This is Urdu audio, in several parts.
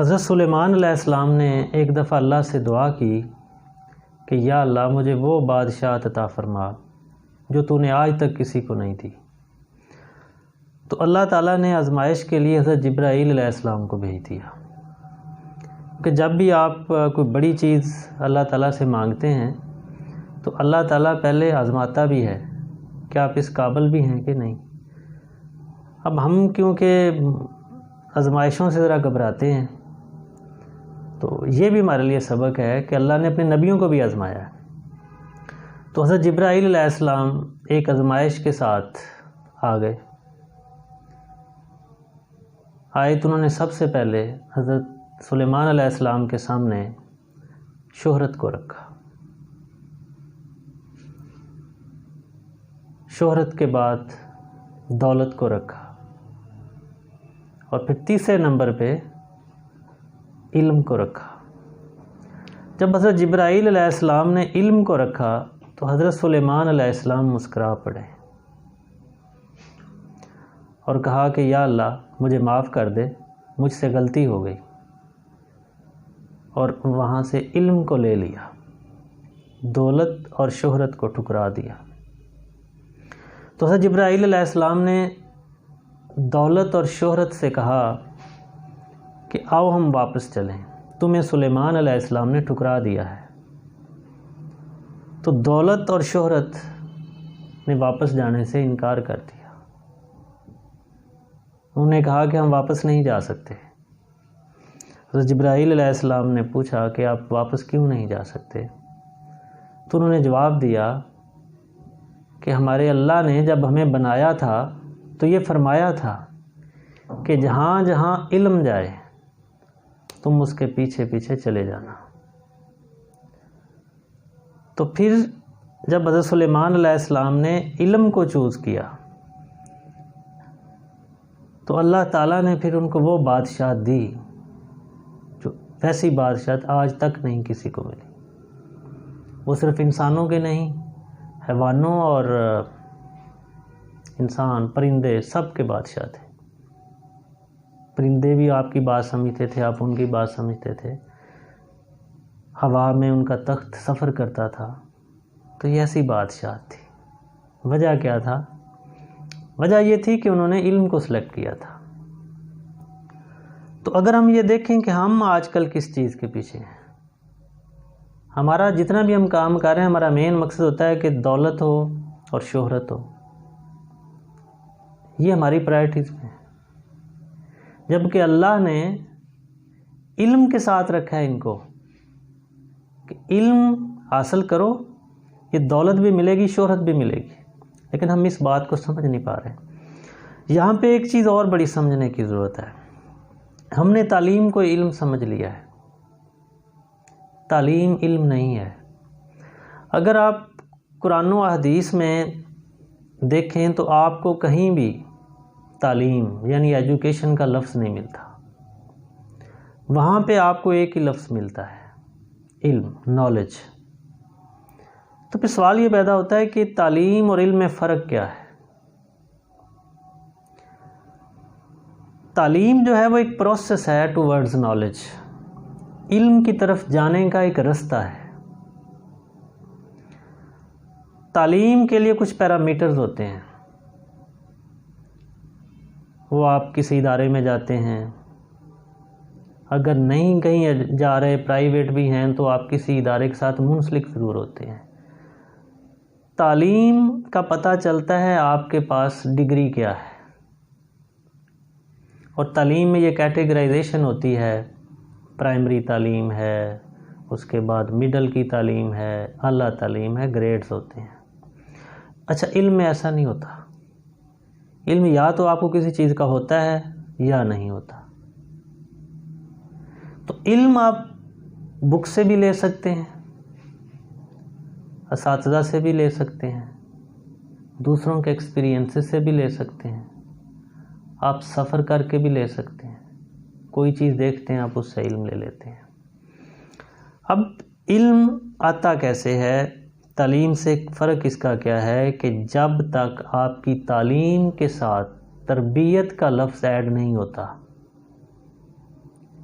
حضرت سلیمان علیہ السلام نے ایک دفعہ اللہ سے دعا کی کہ یا اللہ مجھے وہ بادشاہت عطا فرما جو تو نے آج تک کسی کو نہیں دی۔ تو اللہ تعالیٰ نے آزمائش کے لیے حضرت جبرائیل علیہ السلام کو بھیج دیا کہ جب بھی آپ کوئی بڑی چیز اللہ تعالیٰ سے مانگتے ہیں تو اللہ تعالیٰ پہلے آزماتا بھی ہے کہ آپ اس قابل بھی ہیں کہ نہیں۔ اب ہم کیونکہ آزمائشوں سے ذرا گھبراتے ہیں تو یہ بھی ہمارے لیے سبق ہے کہ اللہ نے اپنے نبیوں کو بھی آزمایا ہے۔ تو حضرت جبرائیل علیہ السلام ایک آزمائش کے ساتھ آ گئے، آئے تو انہوں نے سب سے پہلے حضرت سلیمان علیہ السلام کے سامنے شہرت کو رکھا، شہرت کے بعد دولت کو رکھا، اور پھر تیسرے نمبر پہ علم کو رکھا۔ جب حضرت جبرائیل علیہ السلام نے علم کو رکھا تو حضرت سلیمان علیہ السلام مسکرا پڑے اور کہا کہ یا اللہ مجھے معاف کر دے، مجھ سے غلطی ہو گئی، اور وہاں سے علم کو لے لیا، دولت اور شہرت کو ٹھکرا دیا۔ تو حضرت جبرائیل علیہ السلام نے دولت اور شہرت سے کہا کہ آؤ ہم واپس چلیں، تمہیں سلیمان علیہ السلام نے ٹھکرا دیا ہے۔ تو دولت اور شہرت نے واپس جانے سے انکار کر دیا، انہوں نے کہا کہ ہم واپس نہیں جا سکتے۔ حضرت جبرائیل علیہ السلام نے پوچھا کہ آپ واپس کیوں نہیں جا سکتے؟ تو انہوں نے جواب دیا کہ ہمارے اللہ نے جب ہمیں بنایا تھا تو یہ فرمایا تھا کہ جہاں جہاں علم جائے تم اس کے پیچھے پیچھے چلے جانا۔ تو پھر جب حضرت سلیمان علیہ السلام نے علم کو چوز کیا تو اللہ تعالیٰ نے پھر ان کو وہ بادشاہت دی جو ویسی بادشاہت آج تک نہیں کسی کو ملی۔ وہ صرف انسانوں کے نہیں، حیوانوں اور انسان، پرندے، سب کے بادشاہ تھے۔ پرندے بھی آپ کی بات سمجھتے تھے، آپ ان کی بات سمجھتے تھے، ہوا میں ان کا تخت سفر کرتا تھا۔ تو یہ ایسی بادشاہت تھی۔ وجہ کیا تھا؟ وجہ یہ تھی کہ انہوں نے علم کو سلیکٹ کیا تھا۔ تو اگر ہم یہ دیکھیں کہ ہم آج کل کس چیز کے پیچھے ہیں، ہمارا جتنا بھی ہم کام کر رہے ہیں ہمارا مین مقصد ہوتا ہے کہ دولت ہو اور شہرت ہو، یہ ہماری پرائرٹیز میں ہے، جبکہ اللہ نے علم کے ساتھ رکھا ہے ان کو کہ علم حاصل کرو، یہ دولت بھی ملے گی، شہرت بھی ملے گی، لیکن ہم اس بات کو سمجھ نہیں پا رہے۔ یہاں پہ ایک چیز اور بڑی سمجھنے کی ضرورت ہے۔ ہم نے تعلیم کو علم سمجھ لیا ہے، تعلیم علم نہیں ہے۔ اگر آپ قرآن و حدیث میں دیکھیں تو آپ کو کہیں بھی تعلیم یعنی ایجوکیشن کا لفظ نہیں ملتا، وہاں پہ آپ کو ایک ہی لفظ ملتا ہے، علم، نالج۔ تو پھر سوال یہ پیدا ہوتا ہے کہ تعلیم اور علم میں فرق کیا ہے؟ تعلیم جو ہے وہ ایک پروسیس ہے ٹوورڈز نالج، علم کی طرف جانے کا ایک رستہ ہے۔ تعلیم کے لیے کچھ پیرامیٹرز ہوتے ہیں، وہ آپ کسی ادارے میں جاتے ہیں، اگر نہیں کہیں جا رہے، پرائیویٹ بھی ہیں، تو آپ کسی ادارے کے ساتھ منسلک ضرور ہوتے ہیں۔ تعلیم کا پتہ چلتا ہے آپ کے پاس ڈگری کیا ہے، اور تعلیم میں یہ کیٹیگرائزیشن ہوتی ہے، پرائمری تعلیم ہے، اس کے بعد مڈل کی تعلیم ہے، اعلیٰ تعلیم ہے، گریڈز ہوتے ہیں۔ اچھا، علم میں ایسا نہیں ہوتا۔ علم یا تو آپ کو کسی چیز کا ہوتا ہے یا نہیں ہوتا۔ تو علم آپ بک سے بھی لے سکتے ہیں، اساتذہ سے بھی لے سکتے ہیں، دوسروں کے ایکسپیرینسز سے بھی لے سکتے ہیں، آپ سفر کر کے بھی لے سکتے ہیں، کوئی چیز دیکھتے ہیں آپ اس سے علم لے لیتے ہیں۔ اب علم آتا کیسے ہے؟ تعلیم سے فرق اس کا کیا ہے کہ جب تک آپ کی تعلیم کے ساتھ تربیت کا لفظ ایڈ نہیں ہوتا،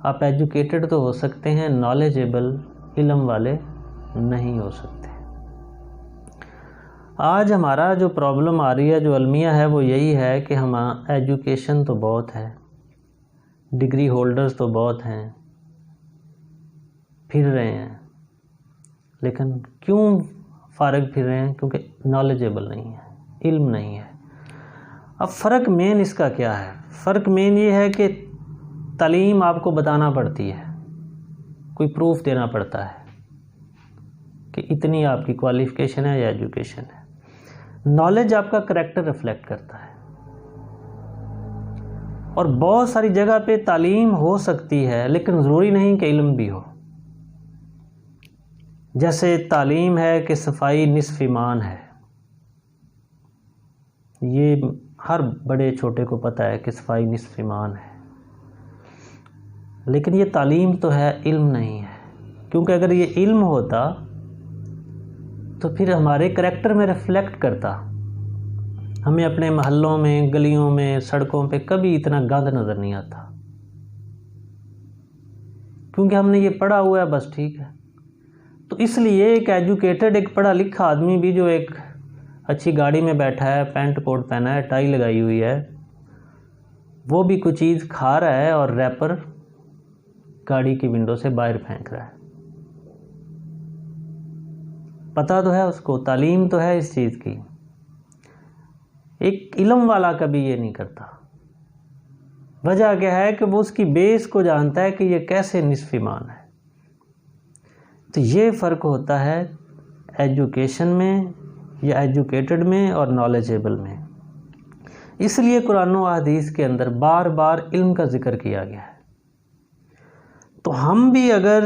آپ ایجوکیٹڈ تو ہو سکتے ہیں، نالجیبل علم والے نہیں ہو سکتے۔ آج ہمارا جو پرابلم آ رہی ہے، جو المیہ ہے، وہ یہی ہے کہ ہم ایجوکیشن تو بہت ہے، ڈگری ہولڈرز تو بہت ہیں، پھر رہے ہیں، لیکن کیوں فارغ پھر رہے ہیں؟ کیونکہ نالجیبل نہیں ہے، علم نہیں ہے۔ اب فرق مین اس کا کیا ہے؟ فرق مین یہ ہے کہ تعلیم آپ کو بتانا پڑتی ہے، کوئی پروف دینا پڑتا ہے کہ اتنی آپ کی کوالیفیکیشن ہے یا ایجوکیشن ہے۔ نالج آپ کا کریکٹر ریفلیکٹ کرتا ہے، اور بہت ساری جگہ پہ تعلیم ہو سکتی ہے لیکن ضروری نہیں کہ علم بھی ہو۔ جیسے تعلیم ہے کہ صفائی نصف ایمان ہے، یہ ہر بڑے چھوٹے کو پتہ ہے کہ صفائی نصف ایمان ہے، لیکن یہ تعلیم تو ہے، علم نہیں ہے۔ کیونکہ اگر یہ علم ہوتا تو پھر ہمارے کریکٹر میں ریفلیکٹ کرتا، ہمیں اپنے محلوں میں، گلیوں میں، سڑکوں پہ کبھی اتنا گند نظر نہیں آتا، کیونکہ ہم نے یہ پڑھا ہوا ہے، بس ٹھیک ہے۔ تو اس لیے ایک ایجوکیٹڈ، ایک پڑھا لکھا آدمی بھی جو ایک اچھی گاڑی میں بیٹھا ہے، پینٹ کوٹ پہنا ہے، ٹائی لگائی ہوئی ہے، وہ بھی کوئی چیز کھا رہا ہے اور ریپر گاڑی کی ونڈو سے باہر پھینک رہا ہے۔ پتہ تو ہے اس کو، تعلیم تو ہے اس چیز کی۔ ایک علم والا کبھی یہ نہیں کرتا۔ وجہ کیا ہے کہ وہ اس کی بیس کو جانتا ہے کہ یہ کیسے نصف ایمان ہے۔ تو یہ فرق ہوتا ہے ایجوکیشن میں یا ایجوکیٹڈ میں اور نالجیبل میں۔ اس لیے قرآن و حدیث کے اندر بار بار علم کا ذکر کیا گیا ہے۔ تو ہم بھی اگر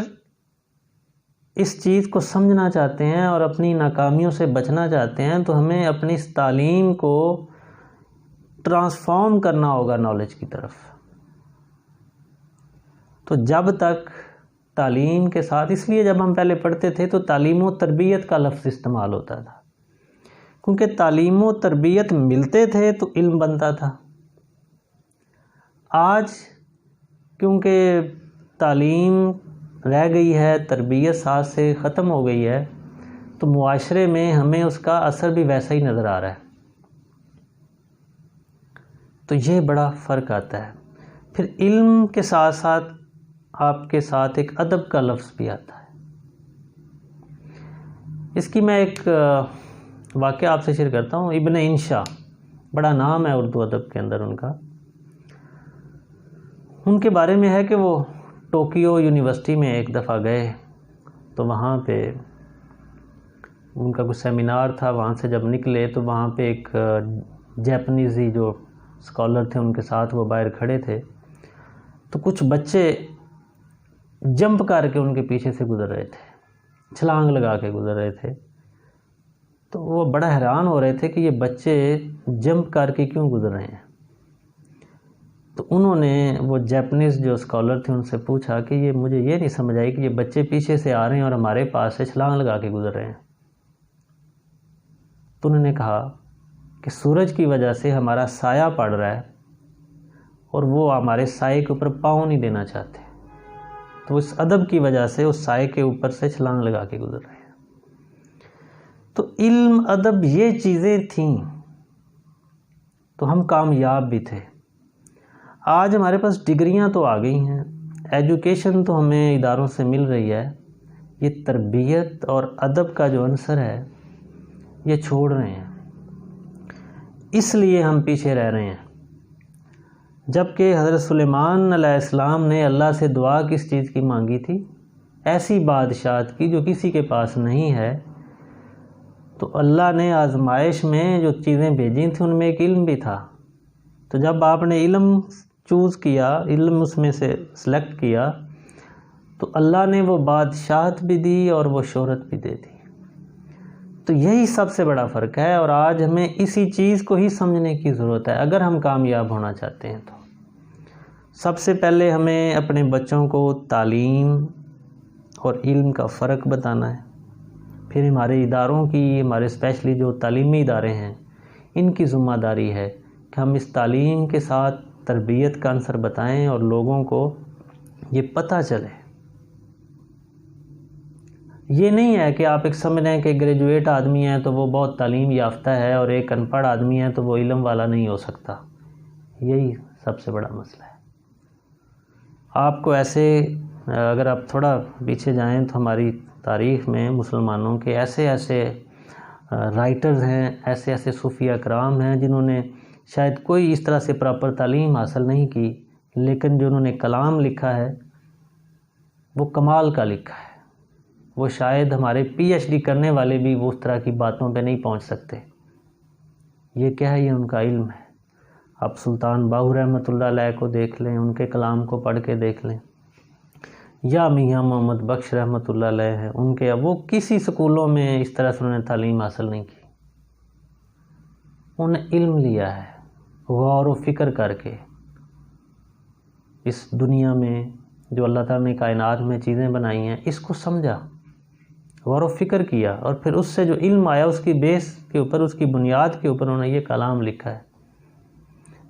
اس چیز کو سمجھنا چاہتے ہیں اور اپنی ناکامیوں سے بچنا چاہتے ہیں تو ہمیں اپنی اس تعلیم کو ٹرانسفارم کرنا ہوگا نالج کی طرف۔ تو جب تک تعلیم کے ساتھ، اس لیے جب ہم پہلے پڑھتے تھے تو تعلیم و تربیت کا لفظ استعمال ہوتا تھا، کیونکہ تعلیم و تربیت ملتے تھے تو علم بنتا تھا۔ آج کیونکہ تعلیم رہ گئی ہے، تربیت ساتھ سے ختم ہو گئی ہے، تو معاشرے میں ہمیں اس کا اثر بھی ویسا ہی نظر آ رہا ہے۔ تو یہ بڑا فرق آتا ہے۔ پھر علم کے ساتھ ساتھ آپ کے ساتھ ایک ادب کا لفظ بھی آتا ہے۔ اس کی میں ایک واقعہ آپ سے شیئر کرتا ہوں۔ ابن انشا، بڑا نام ہے اردو ادب کے اندر ان کا۔ ان کے بارے میں ہے کہ وہ ٹوکیو یونیورسٹی میں ایک دفعہ گئے، تو وہاں پہ ان کا کچھ سیمینار تھا، وہاں سے جب نکلے تو وہاں پہ ایک جیپنیزی جو اسکالر تھے ان کے ساتھ وہ باہر کھڑے تھے، تو کچھ بچے جمپ کر کے ان کے پیچھے سے گزر رہے تھے، چھلانگ لگا کے گزر رہے تھے۔ تو وہ بڑا حیران ہو رہے تھے کہ یہ بچے جمپ کر کے کیوں گزر رہے ہیں۔ تو انہوں نے، وہ جیپنیز جو اسکالر تھے، ان سے پوچھا کہ یہ مجھے یہ نہیں سمجھ آئی کہ یہ بچے پیچھے سے آ رہے ہیں اور ہمارے پاس سے چھلانگ لگا کے گزر رہے ہیں۔ تو انہوں نے کہا کہ سورج کی وجہ سے ہمارا سایہ پڑ رہا ہے اور وہ ہمارے سائے کے اوپر پاؤں نہیں دینا چاہتے، تو اس ادب کی وجہ سے اس سائے کے اوپر سے چھلانگ لگا کے گزر رہے ہیں۔ تو علم، ادب، یہ چیزیں تھیں تو ہم کامیاب بھی تھے۔ آج ہمارے پاس ڈگریاں تو آ گئی ہیں، ایجوکیشن تو ہمیں اداروں سے مل رہی ہے، یہ تربیت اور ادب کا جو عنصر ہے یہ چھوڑ رہے ہیں، اس لیے ہم پیچھے رہ رہے ہیں۔ جبکہ حضرت سلیمان علیہ السلام نے اللہ سے دعا کس چیز کی مانگی تھی؟ ایسی بادشاہت کی جو کسی کے پاس نہیں ہے۔ تو اللہ نے آزمائش میں جو چیزیں بھیجی تھیں ان میں ایک علم بھی تھا۔ تو جب آپ نے علم چوز کیا، علم اس میں سے سلیکٹ کیا، تو اللہ نے وہ بادشاہت بھی دی اور وہ شہرت بھی دے دی۔ تو یہی سب سے بڑا فرق ہے، اور آج ہمیں اسی چیز کو ہی سمجھنے کی ضرورت ہے اگر ہم کامیاب ہونا چاہتے ہیں۔ تو سب سے پہلے ہمیں اپنے بچوں کو تعلیم اور علم کا فرق بتانا ہے۔ پھر ہمارے اداروں کی، ہمارے اسپیشلی جو تعلیمی ادارے ہیں، ان کی ذمہ داری ہے کہ ہم اس تعلیم کے ساتھ تربیت کا عنصر بتائیں اور لوگوں کو یہ پتہ چلے. یہ نہیں ہے کہ آپ ایک سمجھ رہے ہیں کہ گریجویٹ آدمی ہے تو وہ بہت تعلیم یافتہ ہے اور ایک ان پڑھ آدمی ہے تو وہ علم والا نہیں ہو سکتا. یہی سب سے بڑا مسئلہ ہے. آپ کو ایسے اگر آپ تھوڑا پیچھے جائیں تو ہماری تاریخ میں مسلمانوں کے ایسے رائٹرز ہیں، ایسے صوفیہ کرام ہیں جنہوں نے شاید کوئی اس طرح سے پراپر تعلیم حاصل نہیں کی، لیکن جو انہوں نے کلام لکھا ہے وہ کمال کا لکھا ہے. وہ شاید ہمارے پی ایچ ڈی کرنے والے بھی وہ اس طرح کی باتوں پہ نہیں پہنچ سکتے. یہ کیا ہے؟ یہ ان کا علم ہے. آپ سلطان باہو رحمۃ اللہ علیہ کو دیکھ لیں، ان کے کلام کو پڑھ کے دیکھ لیں، یا میاں محمد بخش رحمۃ اللہ علیہ ہیں، ان کے وہ کسی سکولوں میں اس طرح سے انہوں نے تعلیم حاصل نہیں کی. انہوں نے علم لیا ہے غور و فکر کر کے. اس دنیا میں جو اللہ تعالیٰ نے کائنات میں چیزیں بنائی ہیں اس کو سمجھا، غور و فکر کیا، اور پھر اس سے جو علم آیا اس کی بیس کے اوپر، اس کی بنیاد کے اوپر انہوں نے یہ کلام لکھا ہے.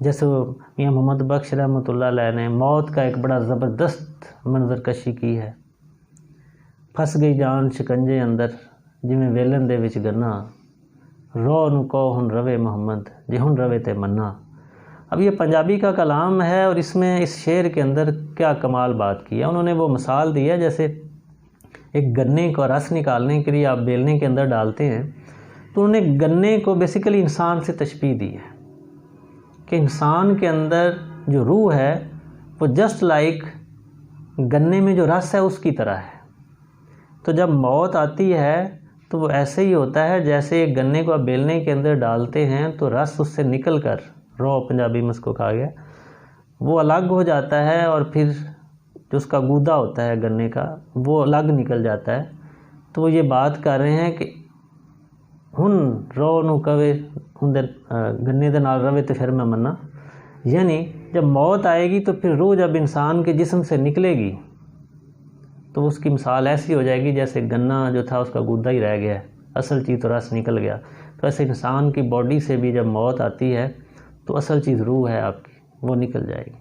جیسے وہ میاں محمد بخش رحمۃ اللہ علیہ نے موت کا ایک بڑا زبردست منظر کشی کی ہے. پھنس گئی جان شکنجے اندر جویں ویلن دے وچ گنا، رو نو کو ہن روے محمد جے ہن روے تے منا. اب یہ پنجابی کا کلام ہے اور اس میں اس شعر کے اندر کیا کمال بات کی ہے. انہوں نے وہ مثال دی ہے جیسے ایک گنے کا رس نکالنے کے لیے آپ بیلنے کے اندر ڈالتے ہیں، تو انہوں نے گنے کو بیسیکلی انسان سے تشبیہ دی ہے کہ انسان کے اندر جو روح ہے وہ جسٹ لائک گنے میں جو رس ہے اس کی طرح ہے. تو جب موت آتی ہے تو وہ ایسے ہی ہوتا ہے جیسے ایک گنے کو آپ بیلنے کے اندر ڈالتے ہیں تو رس اس سے نکل کر، رو پنجابی میں اس کو کہا گیا، وہ الگ ہو جاتا ہے، اور پھر جو اس کا گودا ہوتا ہے گنے کا وہ الگ نکل جاتا ہے. تو وہ یہ بات کر رہے ہیں کہ ہن رو نو کہے ہن گنے دے نال روے تے پھر میں منا. یعنی جب موت آئے گی تو پھر روح جب انسان کے جسم سے نکلے گی تو اس کی مثال ایسی ہو جائے گی جیسے گنا جو تھا اس کا گودا ہی رہ گیا ہے، اصل چیز تو رس نکل گیا. تو ایسے انسان کی باڈی سے بھی جب موت آتی ہے تو اصل چیز روح ہے آپ کی، وہ نکل جائے گی.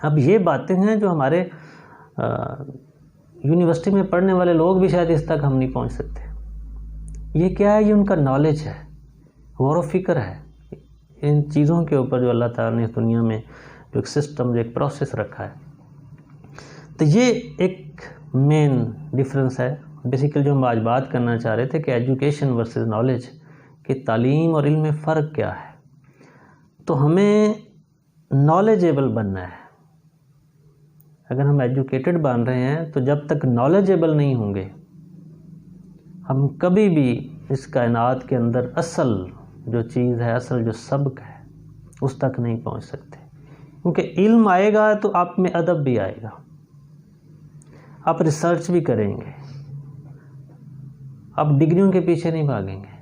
اب یہ باتیں ہیں جو ہمارے یونیورسٹی میں پڑھنے والے لوگ بھی شاید اس تک ہم نہیں پہنچ سکتے. یہ کیا ہے؟ یہ ان کا نالج ہے، غور و فکر ہے ان چیزوں کے اوپر جو اللہ تعالیٰ نے اس دنیا میں جو ایک سسٹم، جو ایک پروسیس رکھا ہے. تو یہ ایک مین ڈیفرنس ہے بیسیکلی جو ہم آج بات کرنا چاہ رہے تھے کہ ایجوکیشن ورسز نالج، کہ تعلیم اور علم میں فرق کیا ہے. تو ہمیں نالجیبل بننا ہے. اگر ہم ایجوکیٹڈ بن رہے ہیں تو جب تک نالجیبل نہیں ہوں گے ہم کبھی بھی اس کائنات کے اندر اصل جو چیز ہے، اصل جو سبق ہے اس تک نہیں پہنچ سکتے. کیونکہ علم آئے گا تو آپ میں ادب بھی آئے گا، آپ ریسرچ بھی کریں گے، آپ ڈگریوں کے پیچھے نہیں بھاگیں گے.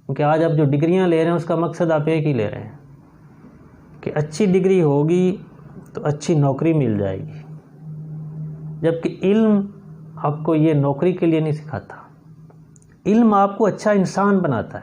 کیونکہ آج آپ جو ڈگریاں لے رہے ہیں اس کا مقصد آپ ایک ہی لے رہے ہیں کہ اچھی ڈگری ہوگی تو اچھی نوکری مل جائے گی، جبکہ علم آپ کو یہ نوکری کے لیے نہیں سکھاتا. علم آپ کو اچھا انسان بناتا ہے.